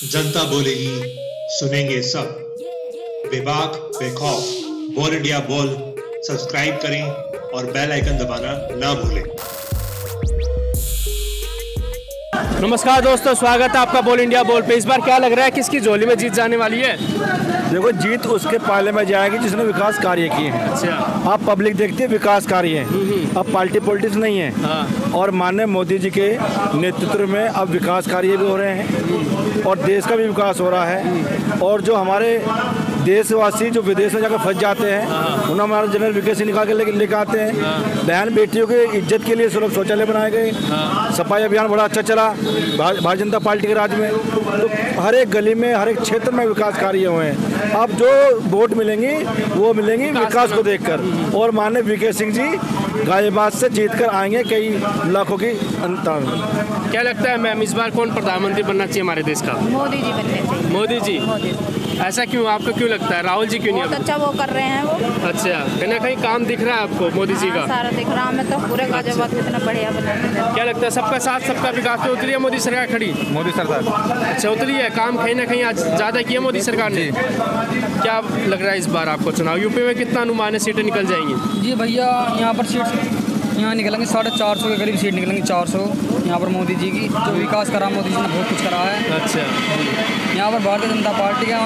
जनता बोलेगी, सुनेंगे सब। बेबाक बेखौफ बोल इंडिया बोल सब्सक्राइब करें और बेल आइकन दबाना ना भूलें। नमस्कार दोस्तों, स्वागत है आपका बोल इंडिया बोल पे। इस बार क्या लग रहा है, किसकी झोली में जीत जाने वाली है? देखो, जीत उसके पाले में जाएगी जिसने विकास कार्य किए हैं। अच्छा, आप पब्लिक देखते हैं विकास कार्य है, अब पार्टी पॉलिटिक्स नहीं है। हाँ। और माननीय मोदी जी के नेतृत्व में अब विकास कार्य भी हो रहे हैं और देश का भी विकास हो रहा है। और जो हमारे देशवासी जो विदेश में जाकर फंस जाते हैं, उन्हें हमारे जनरल वैकेंसी निकाल के लेके आते हैं। बहन बेटियों के इज्जत के लिए सुलभ शौचालय बनाए गए। सफाई अभियान बड़ा अच्छा चला भारतीय जनता पार्टी के राज में। तो हर एक गली में, हर एक क्षेत्र में विकास कार्य हुए हैं। अब जो वोट मिलेंगी वो मिलेंगी विकास को देखकर। और माननीय वीके सिंह जी गाजियाबाद से जीत कर आएंगे कई लाखों की अंतर। क्या लगता है मैम, इस बार कौन प्रधानमंत्री बनना चाहिए हमारे देश का? मोदी जी बनने चाहिए। मोदी जी? ऐसा क्यों, आपको क्यों लगता है? राहुल जी क्यों नहीं? बहुत अच्छा वो कर रहे हैं वो। अच्छा, कहीं ना कहीं काम दिख रहा है आपको मोदी जी का? सारा दिख रहा है हमें तो, पूरे गाजियाबाद कितना बढ़िया बना है। क्या लगता है, सबका साथ सबका विकास पे उतरी है मोदी सरकार खड़ी? मोदी सरकार अच्छा, उतरी है। काम कहीं ना कहीं आज ज़्यादा किया मोदी सरकार ने। क्या लग रहा है इस बार आपको चुनाव यूपी में कितना अनुमान है सीटें निकल जाएंगी? जी भैया, यहाँ पर सीट यहाँ निकलेंगे 450 के करीब सीट निकलेंगी। 400 यहाँ पर मोदी जी की जो विकास करा, मोदी जी ने बहुत कुछ करा है। अच्छा, यहाँ पर भारतीय जनता पार्टी का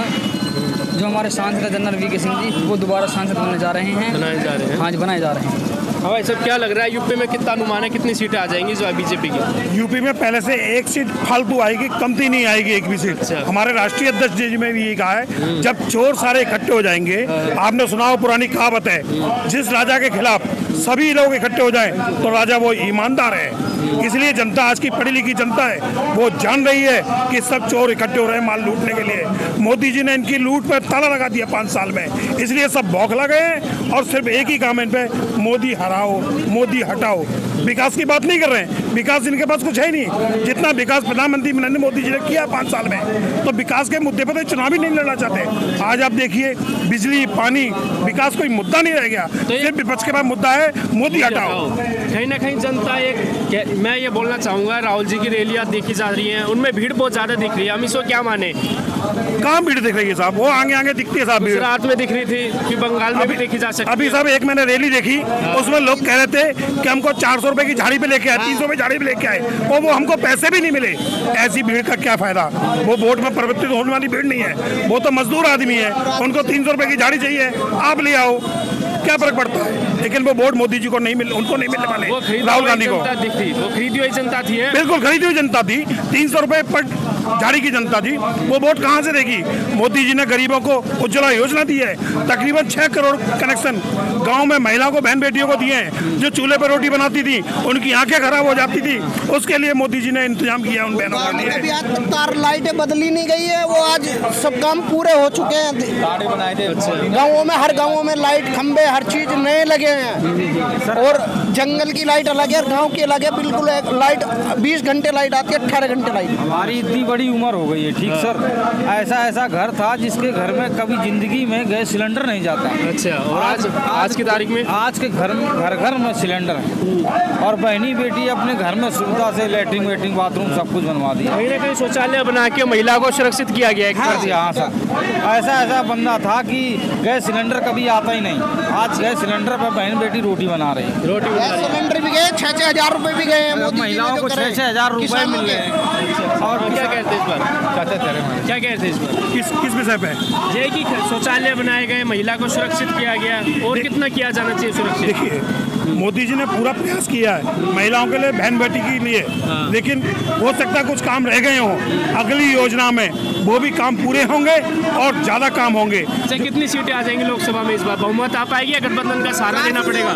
जो हमारे सांसद जनरल वीके सिंह जी, वो दोबारा सांसद बनने जा रहे हैं। बनाए जा रहे हैं? हाँ जी, बनाए जा रहे हैं। हाँ भाई सब, क्या लग रहा है यूपी में कितना अनुमान है, कितनी सीटें आ जाएंगी जो बीजेपी की? यूपी में पहले से एक सीट फालतू आएगी, कमती नहीं आएगी एक भी सीट। अच्छा। हमारे राष्ट्रीय अध्यक्ष जी ने भी ये कहा है, जब चोर सारे इकट्ठे हो जाएंगे, आपने सुना हो पुरानी कहावत है, जिस राजा के खिलाफ सभी लोग इकट्ठे हो जाएं तो राजा वो ईमानदार है। इसलिए जनता, आज की पढ़ी लिखी जनता है, वो जान रही है कि सब चोर इकट्ठे हो रहे हैं माल लूटने के लिए। मोदी जी ने इनकी लूट पर ताला लगा दिया 5 साल में, इसलिए सब बौखला गए और सिर्फ एक ही काम है इन पे, मोदी हराओ, मोदी हटाओ। विकास की बात नहीं कर रहे हैं, विकास इनके पास कुछ है नहीं। जितना विकास प्रधानमंत्री नरेंद्र मोदी जी ने किया 5 साल में, तो विकास के मुद्दे पर तो चुनाव ही नहीं लड़ना चाहते। आज आप देखिए, बिजली, पानी, विकास कोई मुद्दा नहीं रह गया, सिर्फ विपक्ष के पास मुद्दा है मोदी हटाओ। कहीं ना कहीं जनता एक, मैं ये बोलना चाहूँगा, राहुल जी की रैलियाँ देखी जा रही हैं, उनमें भीड़ बहुत ज़्यादा दिख रही है। हम इसको क्या माने? कहाँ भीड़ दिख रही है साहब? वो आगे आगे दिखती है साहब भीड़। गुजरात में दिख रही थी कि बंगाल में भी देखी जा सकती है। अभी साहब एक मैंने रैली देखी, उसमें लोग कह रहे थे कि हमको 400 रुपए की झाड़ी पे लेके आए, 300 रुपए झाड़ी पे लेके आए, और वो हमको पैसे भी नहीं मिले। ऐसी भीड़ का क्या फायदा? वो वोट में परिवर्तित होने वाली भीड़ नहीं है, वो तो मजदूर आदमी है, उनको 300 रुपए की झाड़ी चाहिए, आप ले आओ, क्या फर्क पड़ता है? लेकिन वो वोट मोदी जी को नहीं मिले, उनको नहीं मिलने वाले, राहुल गांधी को। वो खरीदी हुई जनता थी, बिल्कुल खरीदी हुई जनता थी, 300 रुपए पर झाड़ी की जनता थी। वो वोट कहाँ से देगी? मोदी जी ने गरीबों को उज्ज्वला योजना दी है, तकरीबन 6 करोड़ कनेक्शन गांव में महिलाओं को, बहन बेटियों को दिए हैं। जो चूल्हे पर रोटी बनाती थी, उनकी आंखें खराब हो जाती थी, उसके लिए मोदी जी ने इंतजाम किया उन बहनों के लिए। आज तार लाइटें बदली नहीं गई है, वो आज सब काम पूरे हो चुके हैं। गाँवों में, हर गाँवों में लाइट खंबे, हर चीज नए लगे हैं। और जंगल की लाइट अलग है, गाँव की अलग है। बिल्कुल लाइट 20 घंटे लाइट आती है, 18 घंटे लाइट। हमारी इतनी बड़ी उम्र हो गई है, ठीक सर, ऐसा घर था जिसके घर में कभी जिंदगी में गैस सिलेंडर नहीं जाता। अच्छा, और आज की तारीख में आज के घर में सिलेंडर है, और बहनी बेटी अपने घर में सुविधा से लेटरिन वेटरिन बाथरूम सब कुछ बनवा दिया। कहीं ना कहीं शौचालय बना के महिला को सुरक्षित किया गया है। कर दिया। हाँ सर, ऐसा बंदा था कि गैस सिलेंडर कभी आता ही नहीं, आज गैस सिलेंडर पर बहन बेटी रोटी बना रही है। रोटी सिलेंडर भी गए, 6-6 हजार रुपए भी गए हैं। महिलाओं को 6-6 हजार रुपए मिल रहे हैं। और क्या कहते हैं इस बार? क्या कहते हैं इस बार? किस विषय पे? ये कि शौचालय बनाए गए, महिला को सुरक्षित किया गया, और कितना किया जाना चाहिए सुरक्षित? देखिए, मोदी जी ने पूरा प्रयास किया है महिलाओं के लिए, बहन बेटी के लिए, लेकिन हो सकता है कुछ काम रह गए हों। अगली योजना में वो भी काम पूरे होंगे और ज्यादा काम होंगे। कितनी सीटें आ जाएंगी लोकसभा में इस बार? बहुमत आ पाएगी या गठबंधन का सहारा लेना पड़ेगा?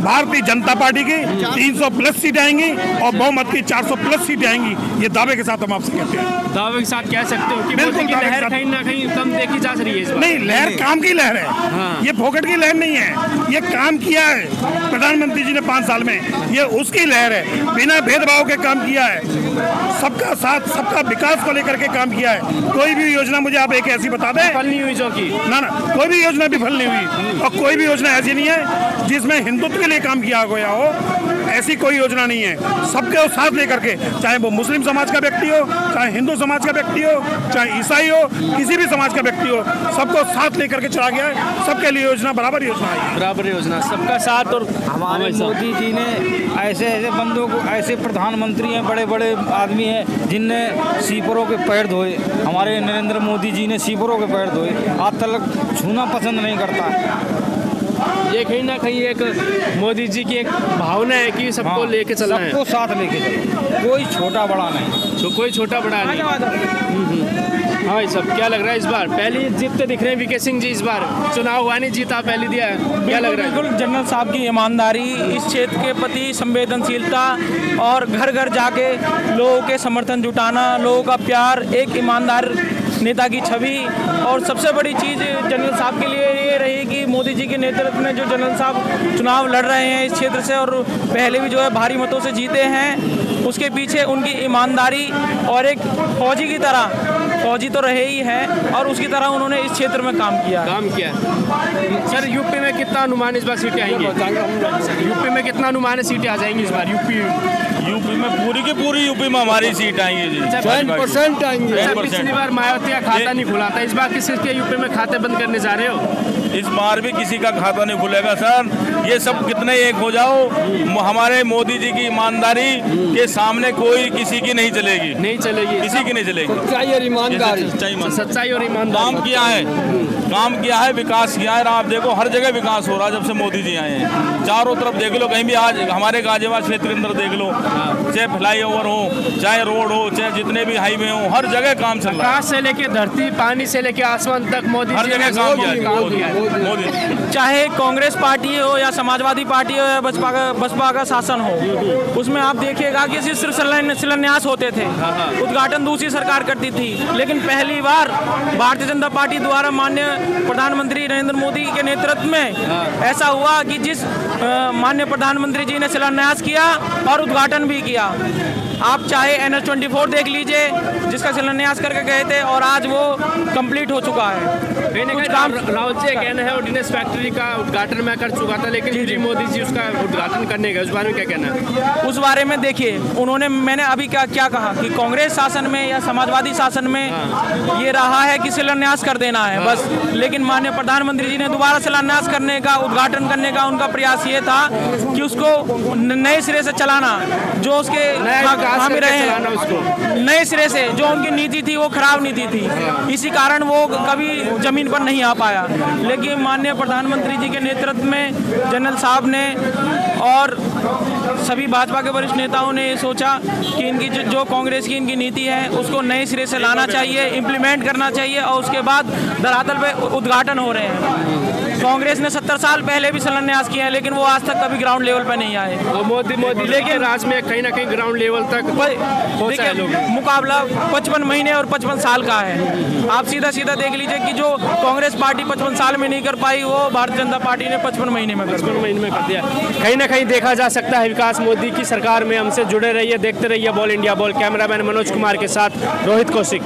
भारतीय जनता पार्टी की 300 प्लस सीटें आएंगी और बहुमत की 400 प्लस सीटें आएंगी। ये दावे के साथ हम आपसे कहते हैं। दावे के साथ कह सकते हो कि मोदी की लहर कहीं ना कहीं कम देखी जा रही है इस बार? नहीं, लहर काम की लहर है, ये फोकट की लहर नहीं है। ये काम किया है प्रधानमंत्री जी ने 5 साल में, ये उसकी लहर है। बिना भेदभाव के काम किया है, सबका साथ, सबका विकास को लेकर के काम किया है। कोई भी योजना मुझे आप एक ऐसी बता दें, फल नहीं हुई जो की ना, कोई भी योजना विफल नहीं हुई, और कोई भी योजना ऐसी नहीं है जिसमें हिंदुत्व के लिए काम किया गया हो। ऐसी कोई योजना नहीं है। सबके साथ लेकर के, चाहे वो मुस्लिम समाज का व्यक्ति हो, चाहे हिंदू समाज का व्यक्ति हो, चाहे ईसाई हो, किसी भी समाज का व्यक्ति हो, सबको साथ लेकर के चला गया है। सबके लिए योजना बराबर योजना है, बराबर योजना, सबका साथ। और हमारे मोदी जी ने ऐसे ऐसे बंदों को, ऐसे प्रधानमंत्री हैं, बड़े बड़े आदमी हैं जिनने सीपरों के पैर धोए। हमारे नरेंद्र मोदी जी ने सीपरों के पैर धोए, आज तक छूना पसंद नहीं करता। ये कहीं ना कहीं एक मोदी जी की एक भावना है कि सबको लेके चलना है, सबको साथ लेके चलना, कोई छोटा बड़ा नहीं, कोई छोटा बड़ा नहीं। हाँ भाई साहब, क्या लग रहा है इस बार? पहली जीतते दिख रहे हैं वीके सिंह जी, इस बार चुनाव हुआ नहीं, जीता पहली दिया है, क्या लग रहा है? बिल्कुल जनरल साहब की ईमानदारी, इस क्षेत्र के प्रति संवेदनशीलता और घर घर जाके लोगों के समर्थन जुटाना, लोगों का प्यार, एक ईमानदार नेता की छवि। और सबसे बड़ी चीज़ जनरल साहब के लिए ये रही कि मोदी जी के नेतृत्व में जो जनरल साहब चुनाव लड़ रहे हैं इस क्षेत्र से, और पहले भी जो है भारी मतों से जीते हैं, उसके पीछे उनकी ईमानदारी और एक फौजी की तरह, फौजी तो रहे ही हैं और उसकी तरह उन्होंने इस क्षेत्र में काम किया। सर यूपी में कितना अनुमान इस बार सीटें आएंगी? यूपी में कितना अनुमान है सीटें आ जाएंगी इस बार? यूपी में पूरी की पूरी यूपी में हमारी सीट आएंगी जी, 100% आएंगे। पिछली बार मायावती का खाता नहीं खुला था, इस बार किसके यूपी में खाते बंद करने जा रहे हो? इस बार भी किसी का खाता नहीं खुलेगा सर। ये सब कितने एक हो जाओ, हमारे मोदी जी की ईमानदारी के सामने कोई किसी की नहीं चलेगी, नहीं चलेगी, किसी की नहीं चलेगी। सच्चाई और ईमानदारी, सच्चाई और ईमानदारी। काम किया है, विकास किया है। आप देखो हर जगह विकास हो रहा है जब से मोदी जी आए हैं। चारों तरफ देख लो, कहीं भी आज हमारे गाजियाबाद क्षेत्र के अंदर देख लो, चाहे फ्लाईओवर हो, चाहे रोड हो, चाहे जितने भी हाईवे हो, हर जगह काम चल रहा है। आकाश से लेके धरती, पानी से लेके आसमान तक मोदी हर जगह काम किया है मोदी। चाहे कांग्रेस पार्टी हो या समाजवादी पार्टी हो या बसपा का शासन हो, उसमें आप देखिएगा कि सिर्फ शिलान्यास होते थे, उद्घाटन दूसरी सरकार करती थी। लेकिन पहली बार भारतीय जनता पार्टी द्वारा माननीय प्रधानमंत्री नरेंद्र मोदी के नेतृत्व में ऐसा हुआ कि जिस माननीय प्रधानमंत्री जी ने शिलान्यास किया और उद्घाटन भी किया। आप चाहे NH-24 देख लीजिए, जिसका शिलान्यास करके गए थे और आज वो कंप्लीट हो चुका है। रावत जी कहना है ऑर्डिनेंस फैक्ट्री का उद्घाटन मैं कर चुका था, लेकिन जी मोदी जी उसका उद्घाटन करने गए, उस बारे में क्या कहना है? उस बारे में देखिए, उन्होंने, मैंने अभी क्या कहा कि कांग्रेस शासन में या समाजवादी शासन में ये रहा है कि शिलान्यास कर देना है बस, लेकिन माननीय प्रधानमंत्री जी ने दोबारा शिलान्यास करने का, उद्घाटन करने का उनका प्रयास ये था कि उसको नए सिरे से चलाना, जो उसके खामी रहे हैं उसको नए सिरे से, जो उनकी नीति थी वो खराब नीति थी, इसी कारण वो कभी जमीन पर नहीं आ पाया। लेकिन माननीय प्रधानमंत्री जी के नेतृत्व में जनरल साहब ने और सभी भाजपा के वरिष्ठ नेताओं ने ये सोचा कि इनकी जो कांग्रेस की इनकी नीति है उसको नए सिरे से लाना चाहिए, इम्प्लीमेंट करना चाहिए, और उसके बाद धरातल पे उद्घाटन हो रहे हैं। कांग्रेस ने 70 साल पहले भी शिलान्यास किया है, लेकिन वो आज तक कभी ग्राउंड लेवल पर नहीं आए। मोदी लेकिन राज में कहीं ना कहीं ग्राउंड लेवल तक मुकाबला 55 महीने और 55 साल का है। आप सीधा देख लीजिए कि जो कांग्रेस पार्टी 55 साल में नहीं कर पाई, वो भारतीय जनता पार्टी ने 55 महीने में कर दिया। कहीं ना कहीं देखा जा सकता है विकास मोदी की सरकार में। हमसे जुड़े रहिए, देखते रहिए ball India ball. Cameraman Manoj Kumar के साथ रोहित कौशिक।